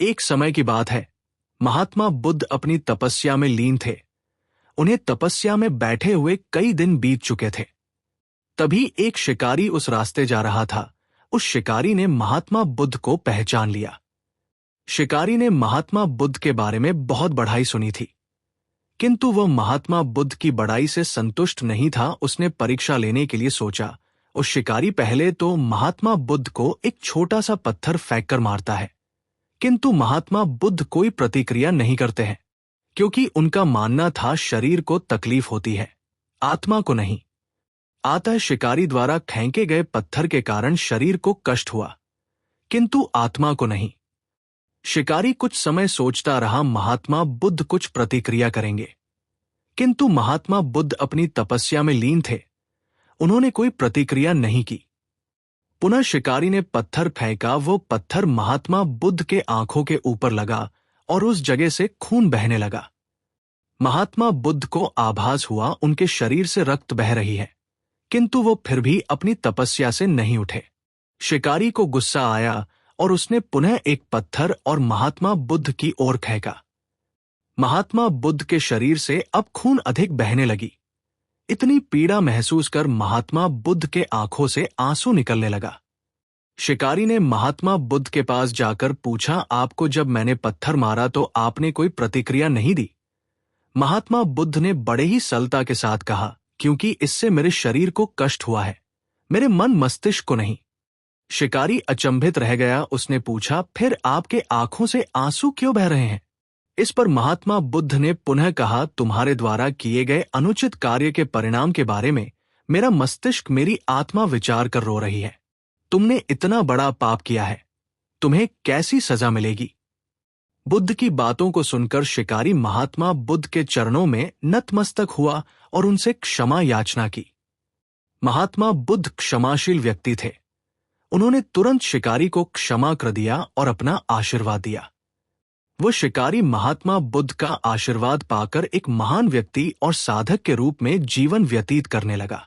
एक समय की बात है। महात्मा बुद्ध अपनी तपस्या में लीन थे। उन्हें तपस्या में बैठे हुए कई दिन बीत चुके थे। तभी एक शिकारी उस रास्ते जा रहा था। उस शिकारी ने महात्मा बुद्ध को पहचान लिया। शिकारी ने महात्मा बुद्ध के बारे में बहुत बढ़ाई सुनी थी, किंतु वह महात्मा बुद्ध की बढ़ाई से संतुष्ट नहीं था। उसने परीक्षा लेने के लिए सोचा। उस शिकारी पहले तो महात्मा बुद्ध को एक छोटा सा पत्थर फेंक कर मारता है, किंतु महात्मा बुद्ध कोई प्रतिक्रिया नहीं करते हैं, क्योंकि उनका मानना था शरीर को तकलीफ होती है, आत्मा को नहीं। अतः शिकारी द्वारा फेंके गए पत्थर के कारण शरीर को कष्ट हुआ, किंतु आत्मा को नहीं। शिकारी कुछ समय सोचता रहा महात्मा बुद्ध कुछ प्रतिक्रिया करेंगे, किंतु महात्मा बुद्ध अपनी तपस्या में लीन थे। उन्होंने कोई प्रतिक्रिया नहीं की। पुनः शिकारी ने पत्थर फेंका। वो पत्थर महात्मा बुद्ध के आंखों के ऊपर लगा और उस जगह से खून बहने लगा। महात्मा बुद्ध को आभास हुआ उनके शरीर से रक्त बह रही है, किंतु वो फिर भी अपनी तपस्या से नहीं उठे। शिकारी को गुस्सा आया और उसने पुनः एक पत्थर और महात्मा बुद्ध की ओर फेंका। महात्मा बुद्ध के शरीर से अब खून अधिक बहने लगी। इतनी पीड़ा महसूस कर महात्मा बुद्ध के आंखों से आंसू निकलने लगा। शिकारी ने महात्मा बुद्ध के पास जाकर पूछा, आपको जब मैंने पत्थर मारा तो आपने कोई प्रतिक्रिया नहीं दी? महात्मा बुद्ध ने बड़े ही सरलता के साथ कहा, क्योंकि इससे मेरे शरीर को कष्ट हुआ है, मेरे मन मस्तिष्क को नहीं। शिकारी अचंभित रह गया। उसने पूछा, फिर आपके आंखों से आंसू क्यों बह रहे हैं? इस पर महात्मा बुद्ध ने पुनः कहा, तुम्हारे द्वारा किए गए अनुचित कार्य के परिणाम के बारे में मेरा मस्तिष्क, मेरी आत्मा विचार कर रो रही है। तुमने इतना बड़ा पाप किया है, तुम्हें कैसी सजा मिलेगी? बुद्ध की बातों को सुनकर शिकारी महात्मा बुद्ध के चरणों में नतमस्तक हुआ और उनसे क्षमा याचना की। महात्मा बुद्ध क्षमाशील व्यक्ति थे। उन्होंने तुरंत शिकारी को क्षमा कर दिया और अपना आशीर्वाद दिया। वो शिकारी महात्मा बुद्ध का आशीर्वाद पाकर एक महान व्यक्ति और साधक के रूप में जीवन व्यतीत करने लगा।